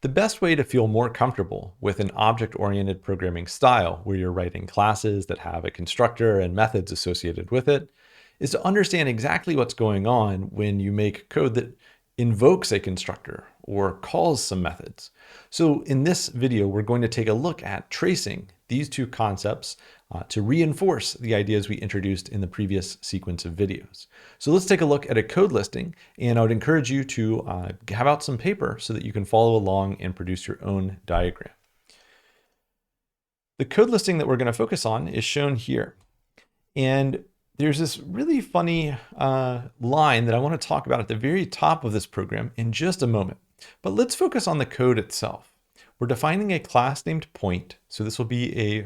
The best way to feel more comfortable with an object-oriented programming style where you're writing classes that have a constructor and methods associated with it is to understand exactly what's going on when you make code that invokes a constructor or calls some methods. So in this video, we're going to take a look at tracing these two concepts to reinforce the ideas we introduced in the previous sequence of videos. So let's take a look at a code listing, and I would encourage you to have out some paper so that you can follow along and produce your own diagram. The code listing that we're going to focus on is shown here. And there's this really funny line that I want to talk about at the very top of this program in just a moment. But let's focus on the code itself. We're defining a class named point. So this will be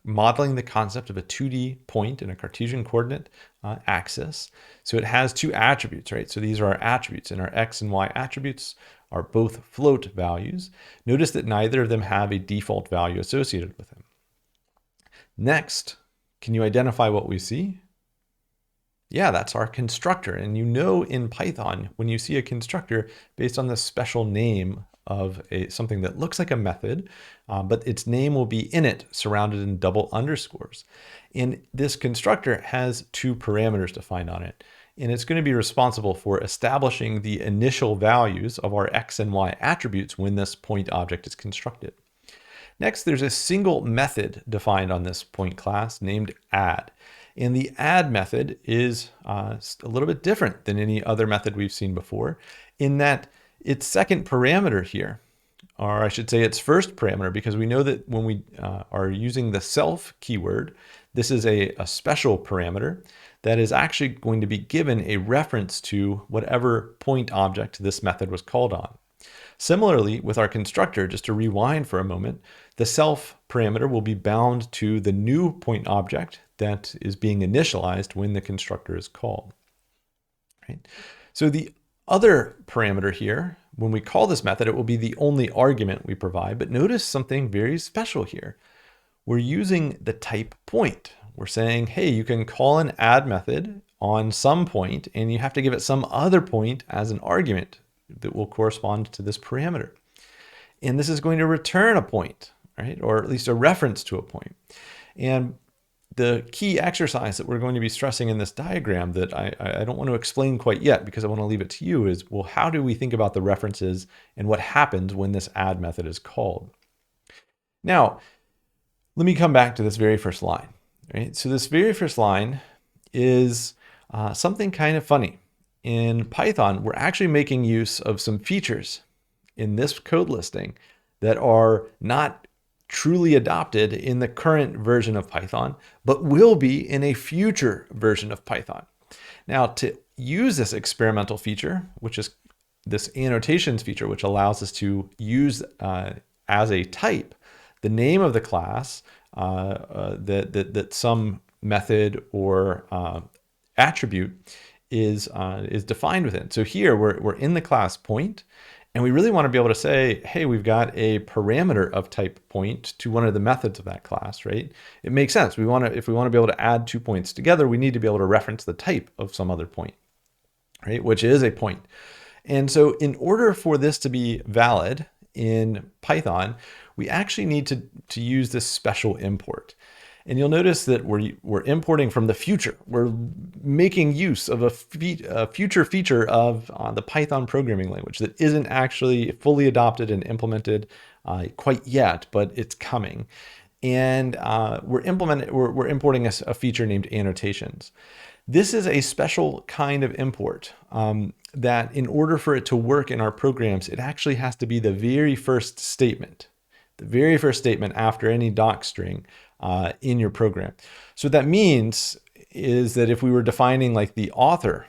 modeling the concept of a 2D point in a Cartesian coordinate axis. So it has two attributes, right? So these are our attributes, and our X and Y attributes are both float values. Notice that neither of them have a default value associated with them. Next, can you identify what we see? Yeah, that's our constructor. And you know in Python, when you see a constructor based on the special name of something that looks like a method, but its name will be in it, surrounded in double underscores. And this constructor has two parameters defined on it. And it's going to be responsible for establishing the initial values of our X and Y attributes when this point object is constructed. Next, there's a single method defined on this point class named add. And the add method is a little bit different than any other method we've seen before in that its second parameter here, or I should say its first parameter, because we know that when we are using the self keyword, this is a special parameter that is actually going to be given a reference to whatever point object this method was called on. Similarly, with our constructor, just to rewind for a moment, the self parameter will be bound to the new point object that is being initialized when the constructor is called. Right? So the other parameter here, when we call this method, it will be the only argument we provide. But notice something very special here. We're using the type point. We're saying, hey, you can call an add method on some point, and you have to give it some other point as an argument that will correspond to this parameter. And this is going to return a point, right? Or at least a reference to a point. And the key exercise that we're going to be stressing in this diagram that I don't want to explain quite yet because I want to leave it to you is, well, how do we think about the references and what happens when this add method is called? Now, let me come back to this very first line, right? So this very first line is something kind of funny. In Python, we're actually making use of some features in this code listing that are not truly adopted in the current version of Python, but will be in a future version of Python. Now, to use this experimental feature, which is this annotations feature, which allows us to use as a type the name of the class that some method or attribute is defined within. So here we're in the class point, and we really want to be able to say, hey, we've got a parameter of type point to one of the methods of that class, right? It makes sense. If we want to be able to add 2 points together, we need to be able to reference the type of some other point, right? Which is a point. And so in order for this to be valid in Python, we actually need to use this special import. And you'll notice that we're importing from the future. We're making use of a future feature of the Python programming language that isn't actually fully adopted and implemented quite yet, but it's coming. And we're importing a feature named annotations. This is a special kind of import that in order for it to work in our programs, it actually has to be the very first statement. The very first statement after any doc string in your program. So what that means is that if we were defining like the author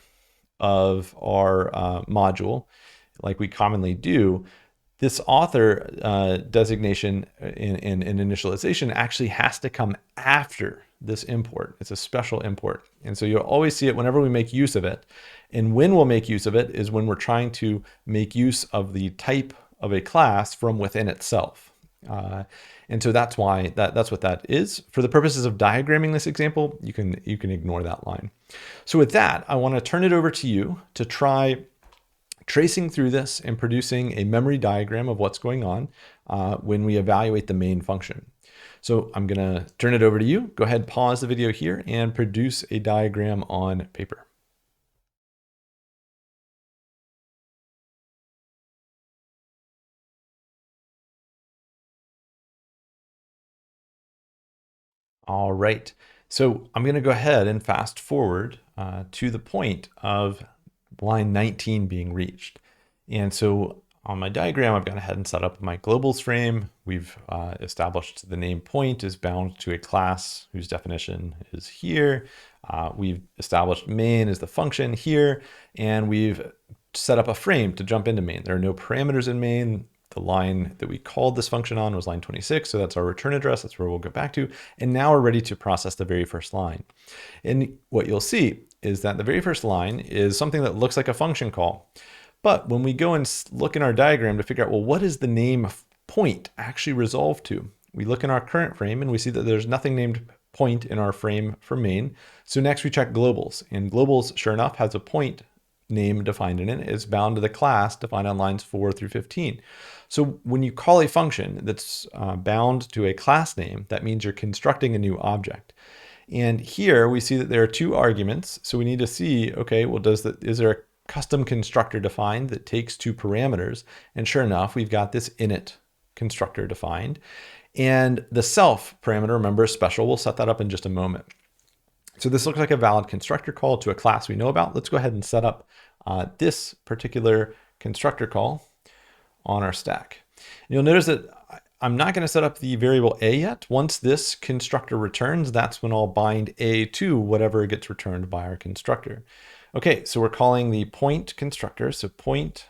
of our module, like we commonly do, this author designation in initialization actually has to come after this import. It's a special import. And so you'll always see it whenever we make use of it. And when we'll make use of it is when we're trying to make use of the type of a class from within itself. And so that's why that's what that is. For the purposes of diagramming this example, you can ignore that line. So with that, I want to turn it over to you to try tracing through this and producing a memory diagram of what's going on when we evaluate the main function. So I'm going to turn it over to you. Go ahead, pause the video here and produce a diagram on paper. All right, so I'm going to go ahead and fast forward to the point of line 19 being reached. And so on my diagram, I've gone ahead and set up my globals frame. We've established the name point is bound to a class whose definition is here. We've established main as the function here, and we've set up a frame to jump into main. There are no parameters in main. The line that we called this function on was line 26, so that's our return address. That's where we'll go back to. And now we're ready to process the very first line. And what you'll see is that the very first line is something that looks like a function call. But when we go and look in our diagram to figure out, well, what is the name point actually resolved to? We look in our current frame and we see that there's nothing named point in our frame for main. So next we check globals, and globals, sure enough, has a point name defined in it. It's bound to the class defined on lines 4 through 15. So when you call a function that's bound to a class name, that means you're constructing a new object. And here we see that there are two arguments. So we need to see, okay, well, is there a custom constructor defined that takes two parameters? And sure enough, we've got this init constructor defined. And the self parameter, remember, is special. We'll set that up in just a moment. So this looks like a valid constructor call to a class we know about. Let's go ahead and set up this particular constructor call on our stack. And you'll notice that I'm not going to set up the variable a yet. Once this constructor returns, that's when I'll bind a to whatever gets returned by our constructor. Okay, so we're calling the point constructor, so point,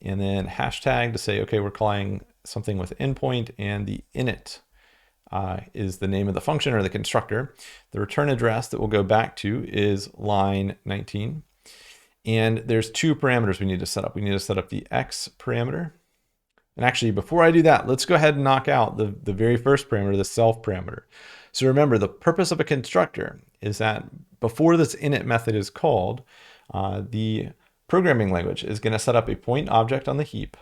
and then hashtag to say, okay, we're calling something with endpoint, and the init is the name of the function or the constructor. The return address that we'll go back to is line 19. And there's two parameters we need to set up. We need to set up the x parameter. And actually, before I do that, let's go ahead and knock out the very first parameter, the self parameter. So remember, the purpose of a constructor is that before this init method is called, the programming language is going to set up a point object on the heap.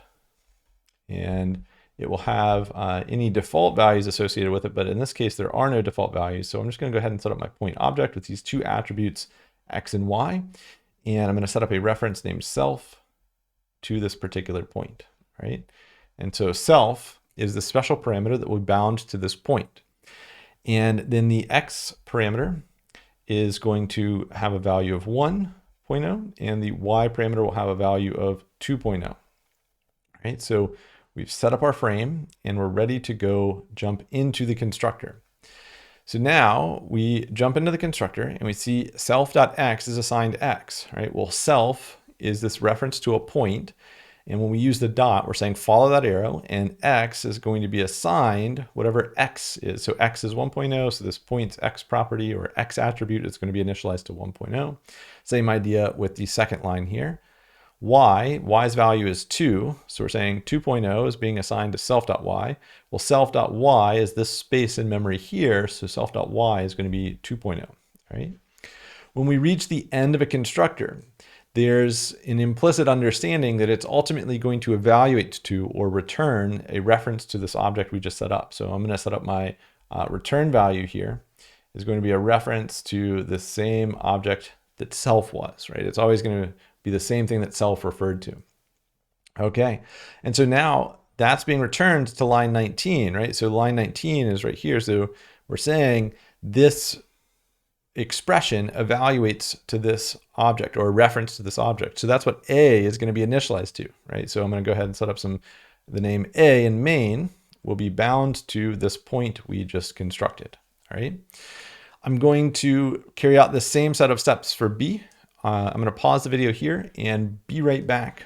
And it will have any default values associated with it. But in this case, there are no default values. So I'm just going to go ahead and set up my point object with these two attributes, x and y. And I'm going to set up a reference named self to this particular point, right? And so self is the special parameter that will be bound to this point. And then the x parameter is going to have a value of 1.0, and the y parameter will have a value of 2.0, right? So we've set up our frame and we're ready to go jump into the constructor. So now we jump into the constructor and we see self.x is assigned x, right? Well, self is this reference to a point. And when we use the dot, we're saying follow that arrow, and x is going to be assigned whatever x is. So x is 1.0, so this point's x property or x attribute is going to be initialized to 1.0. Same idea with the second line here. Y's value is 2, so we're saying 2.0 is being assigned to self.y. Well, self.y is this space in memory here, so self.y is going to be 2.0, right? When we reach the end of a constructor, there's an implicit understanding that it's ultimately going to evaluate to or return a reference to this object we just set up. So I'm going to set up my return value here is going to be a reference to the same object that self was, right? It's always going to be the same thing that self referred to. Okay, and so now that's being returned to line 19, right? So line 19 is right here. So we're saying this expression evaluates to this object or a reference to this object. So that's what A is going to be initialized to, right? So I'm going to go ahead and set up the name A in main will be bound to this point we just constructed, all right? I'm going to carry out the same set of steps for B. I'm going to pause the video here and be right back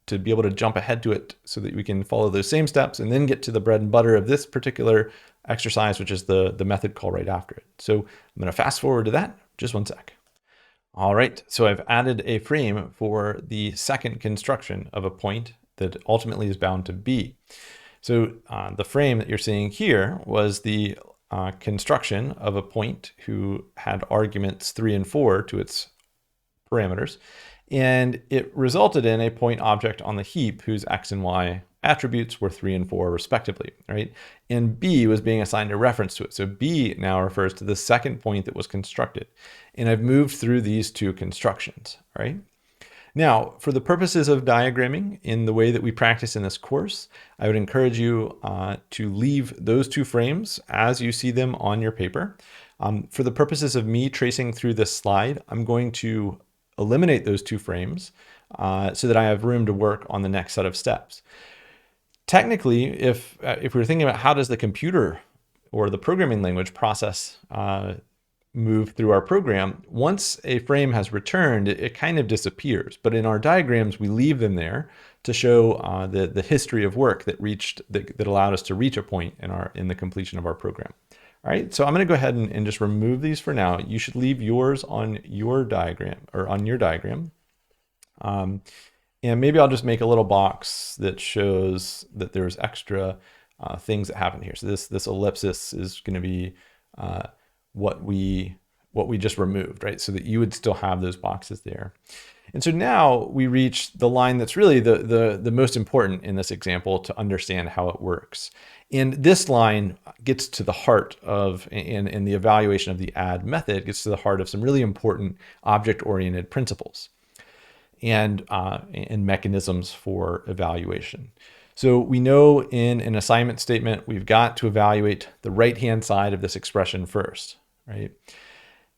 to be able to jump ahead to it so that we can follow those same steps and then get to the bread and butter of this particular exercise, which is the method call right after it. So I'm going to fast forward to that, just one sec. All right, so I've added a frame for the second construction of a point that ultimately is bound to B. So the frame that you're seeing here was the construction of a point who had arguments 3 and 4 to its parameters. And it resulted in a point object on the heap whose X and Y attributes were 3 and 4 respectively, right? And B was being assigned a reference to it. So B now refers to the second point that was constructed. And I've moved through these two constructions, right? Now, for the purposes of diagramming in the way that we practice in this course, I would encourage you to leave those two frames as you see them on your paper. For the purposes of me tracing through this slide, I'm going to eliminate those two frames so that I have room to work on the next set of steps. Technically, if we were thinking about how does the computer or the programming language process move through our program, once a frame has returned, it kind of disappears. But in our diagrams, we leave them there to show the history of work that allowed us to reach a point in the completion of our program. All right, so I'm going to go ahead and just remove these for now. You should leave yours on your diagram or on your diagram. And maybe I'll just make a little box that shows that there's extra things that happen here. So this ellipsis is going to be what we just removed, right? So that you would still have those boxes there. And so now we reach the line that's really the most important in this example to understand how it works. And this line gets to the heart of, in the evaluation of the add method, gets to the heart of some really important object-oriented principles and mechanisms for evaluation. So we know in an assignment statement, we've got to evaluate the right-hand side of this expression first, right?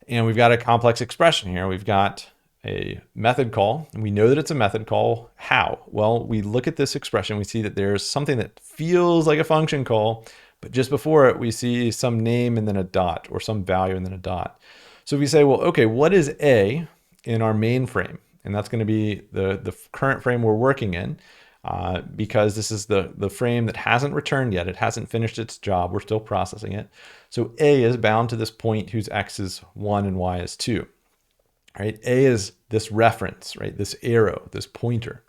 And we've got a complex expression here. We've got a method call, and we know that it's a method call. How? Well, we look at this expression, we see that there's something that feels like a function call, but just before it, we see some name and then a dot, or some value and then a dot. So we say, well, okay, what is A in our main frame? And that's going to be the current frame we're working in, because this is the frame that hasn't returned yet. It hasn't finished its job. We're still processing it. So A is bound to this point whose X is 1 and Y is 2. Right? A is this reference, right? This arrow, this pointer.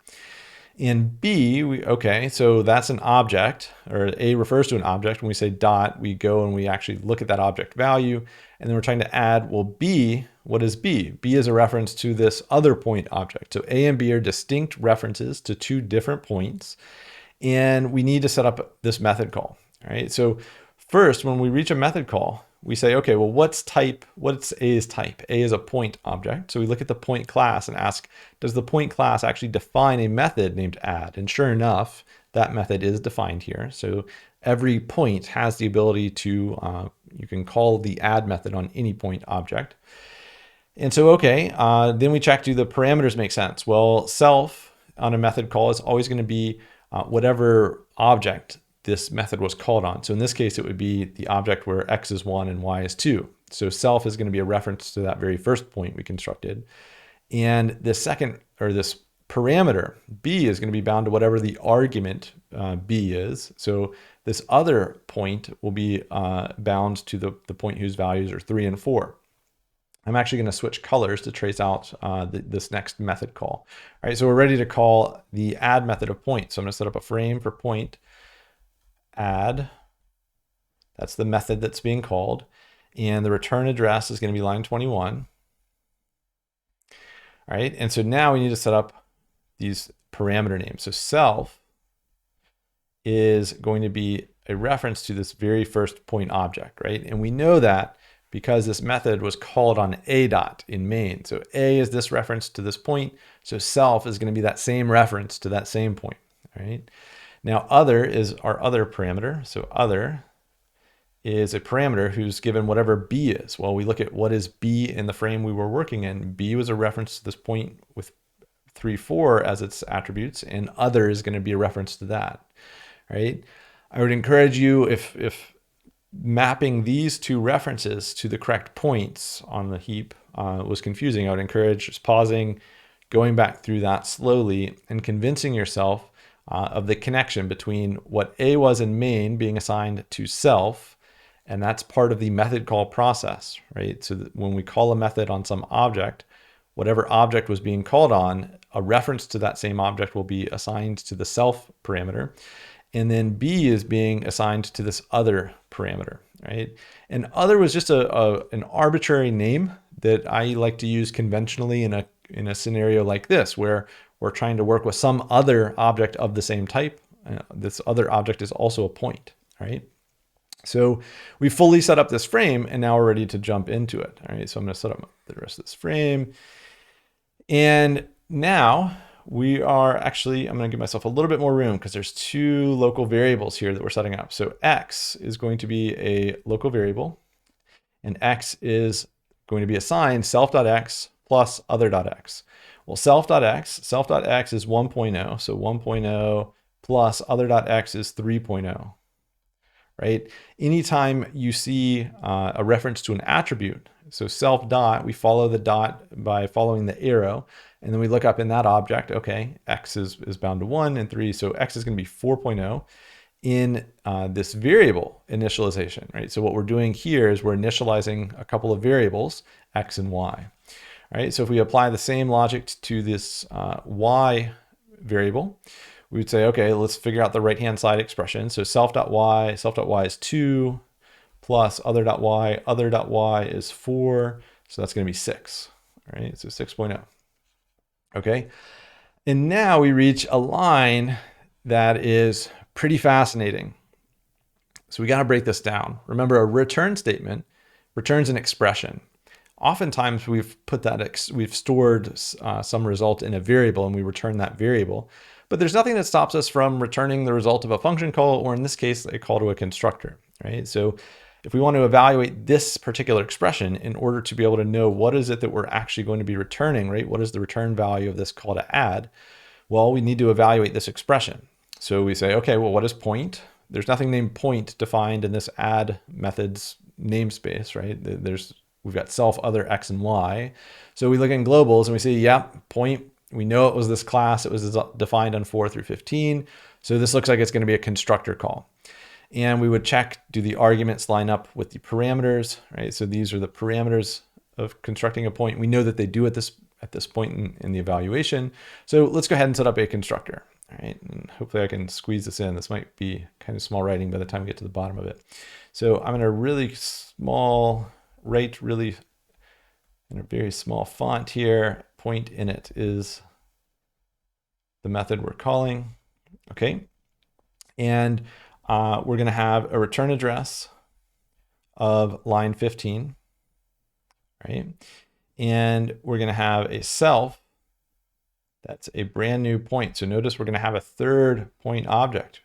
In B, okay, so that's an object, or A refers to an object. When we say dot, we go and we actually look at that object value, and then we're trying to add, well, B, what is B? B is a reference to this other point object. So A and B are distinct references to two different points, and we need to set up this method call, all right? So first, when we reach a method call, we say, okay, well, what's A's type? A is a point object. So we look at the point class and ask, does the point class actually define a method named add? And sure enough, that method is defined here. So every point has the ability to, you can call the add method on any point object. And so, okay, then we check, do the parameters make sense? Well, self on a method call is always going to be whatever object this method was called on. So in this case, it would be the object where X is 1 and Y is 2. So self is going to be a reference to that very first point we constructed. And the second, or this parameter, B, is going to be bound to whatever the argument B is. So this other point will be bound to the point whose values are 3 and 4. I'm actually going to switch colors to trace out this next method call. All right, so we're ready to call the add method of point. So I'm going to set up a frame for point add. That's the method that's being called. And the return address is going to be line 21. All right, and so now we need to set up these parameter names. So self is going to be a reference to this very first point object, right? And we know that because this method was called on A dot in main. So A is this reference to this point. So self is going to be that same reference to that same point, all right? Now other is our other parameter. So other is a parameter who's given whatever B is. Well, we look at what is B in the frame we were working in. B was a reference to this point with 3, 4 as its attributes, and other is going to be a reference to that, right? I would encourage you, if mapping these two references to the correct points on the heap was confusing, I would encourage just pausing, going back through that slowly, and convincing yourself of the connection between what A was in main being assigned to self, and that's part of the method call process, right? So that when we call a method on some object, whatever object was being called on, a reference to that same object will be assigned to the self parameter. And then B is being assigned to this other parameter, right? And other was just an arbitrary name that I like to use conventionally in a in a scenario like this, where we're trying to work with some other object of the same type. This other object is also a point, right? So we fully set up this frame, and now we're ready to jump into it. All right, so I'm going to set up the rest of this frame. And now we are actually, I'm going to give myself a little bit more room because there's two local variables here that we're setting up. So x is going to be a local variable, and x is going to be assigned self.x plus other.x. Well, self.x is 1.0, so 1.0 plus other.x is 3.0. Right? Anytime you see a reference to an attribute, so self dot, we follow the dot by following the arrow, and then we look up in that object, okay, x is bound to 1 and 3, so x is going to be 4.0 in this variable initialization, right? So what we're doing here is we're initializing a couple of variables, x and y, right? So if we apply the same logic to this y variable, we would say, okay, let's figure out the right-hand side expression. So self.y is 2 plus other.y is 4. So that's going to be 6, right? So 6.0. Okay. And now we reach a line that is pretty fascinating. So we got to break this down. Remember, a return statement returns an expression. Oftentimes we've stored some result in a variable and we return that variable. But there's nothing that stops us from returning the result of a function call, or in this case, a call to a constructor, right? So if we want to evaluate this particular expression in order to be able to know what is it that we're actually going to be returning, right? What is the return value of this call to add? Well, we need to evaluate this expression. So we say, okay, well, what is point? There's nothing named point defined in this add method's namespace, right? We've got self, other, x, and y. So we look in globals and we say, yeah, point. We know it was this class. It was defined on 4 through 15. So this looks like it's going to be a constructor call. And we would check, do the arguments line up with the parameters, right? So these are the parameters of constructing a point. We know that they do at this point in the evaluation. So let's go ahead and set up a constructor, all right? And hopefully I can squeeze this in. This might be kind of small writing by the time we get to the bottom of it. So I'm in a really small, really in a very small font here. Point init is the method we're calling, okay? And we're gonna have a return address of line 15, right? And we're gonna have a self that's a brand new point. So notice we're gonna have a third point object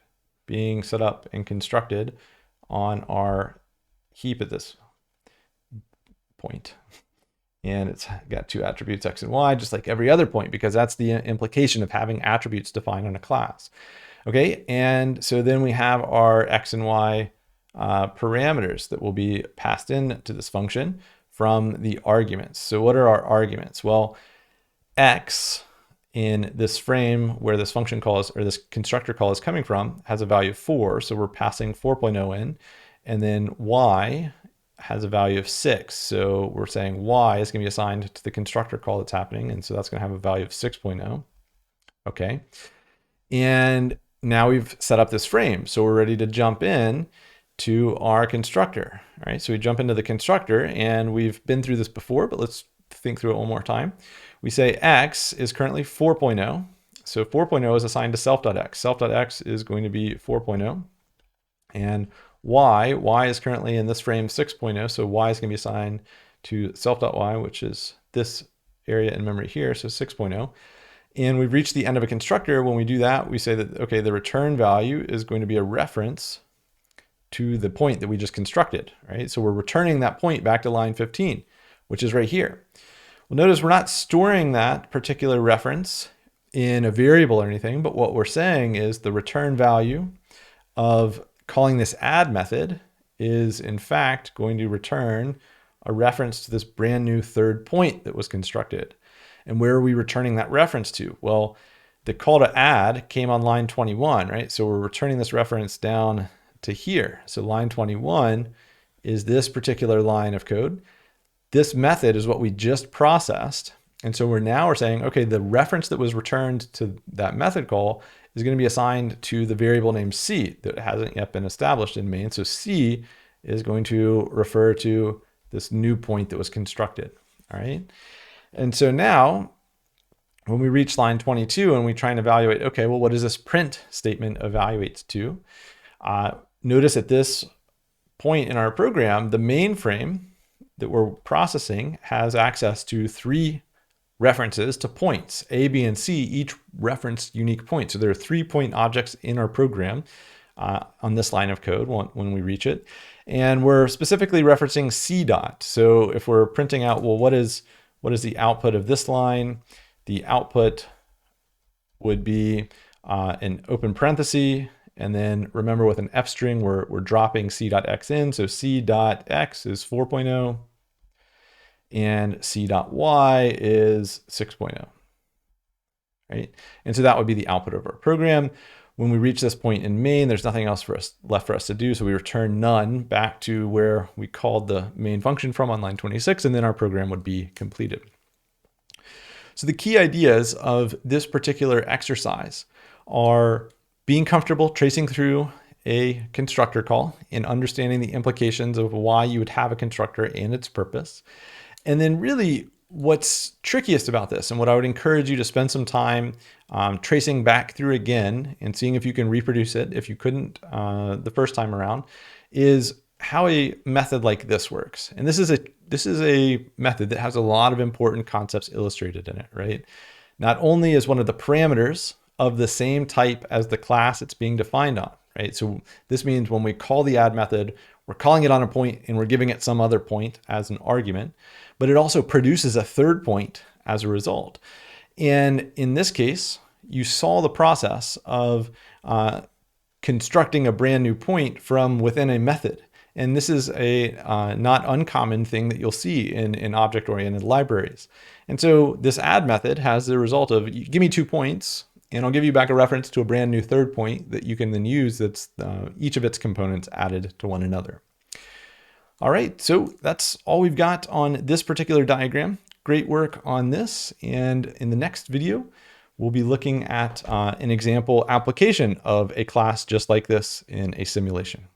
being set up and constructed on our heap at this point. And it's got two attributes, x and y, just like every other point, because that's the implication of having attributes defined on a class. Okay, and so then we have our x and y parameters that will be passed in to this function from the arguments. So what are our arguments? Well, x in this frame where this function call is, or this constructor call is coming from, has a value of 4. So we're passing 4.0 in, and then y has a value of 6. So we're saying y is going to be assigned to the constructor call that's happening. And so that's going to have a value of 6.0. Okay. And now we've set up this frame. So we're ready to jump in to our constructor. All right. So we jump into the constructor, and we've been through this before, but let's think through it one more time. We say x is currently 4.0. So 4.0 is assigned to self.x. Self.x is going to be 4.0. And y is currently in this frame 6.0, so y is going to be assigned to self.y, which is this area in memory here, so 6.0. And we've reached the end of a constructor. When we do that, we say that, okay, the return value is going to be a reference to the point that we just constructed, right? So we're returning that point back to line 15, which is right here. Well, notice we're not storing that particular reference in a variable or anything, but what we're saying is the return value of calling this add method is in fact going to return a reference to this brand new third point that was constructed. And where are we returning that reference to? Well, the call to add came on line 21, right? So we're returning this reference down to here. So line 21 is this particular line of code. This method is what we just processed. And so we're saying, okay, the reference that was returned to that method call is going to be assigned to the variable named c that hasn't yet been established in main. So c is going to refer to this new point that was constructed. All right. And so now When we reach line 22 and we try and evaluate, okay, well, what does this print statement evaluate to? Notice at this point in our program, the mainframe that we're processing has access to 3 references to points, A, B, and C, each reference unique point. So there are 3 point objects in our program on this line of code when we reach it. And we're specifically referencing C dot. So if we're printing out, well, what is the output of this line? The output would be an open parenthesis. And then remember, with an F string, we're dropping C.x in. So C.x is 4.0 and C.y is 6.0, right? And so that would be the output of our program. When we reach this point in main, there's nothing else left for us to do. So we return none back to where we called the main function from on line 26, and then our program would be completed. So the key ideas of this particular exercise are being comfortable tracing through a constructor call and understanding the implications of why you would have a constructor and its purpose. And then really what's trickiest about this, and what I would encourage you to spend some time tracing back through again and seeing if you can reproduce it if you couldn't the first time around, is how a method like this works. And this is a method that has a lot of important concepts illustrated in it, right? Not only is one of the parameters of the same type as the class it's being defined on, right? So this means when we call the add method, we're calling it on a point and we're giving it some other point as an argument, but it also produces a third point as a result. And in this case, you saw the process of constructing a brand new point from within a method. And this is a not uncommon thing that you'll see in object-oriented libraries. And so this add method has the result of, give me 2 points, and I'll give you back a reference to a brand new third point that you can then use that's each of its components added to one another. All right, so that's all we've got on this particular diagram. Great work on this. And in the next video, we'll be looking at an example application of a class just like this in a simulation.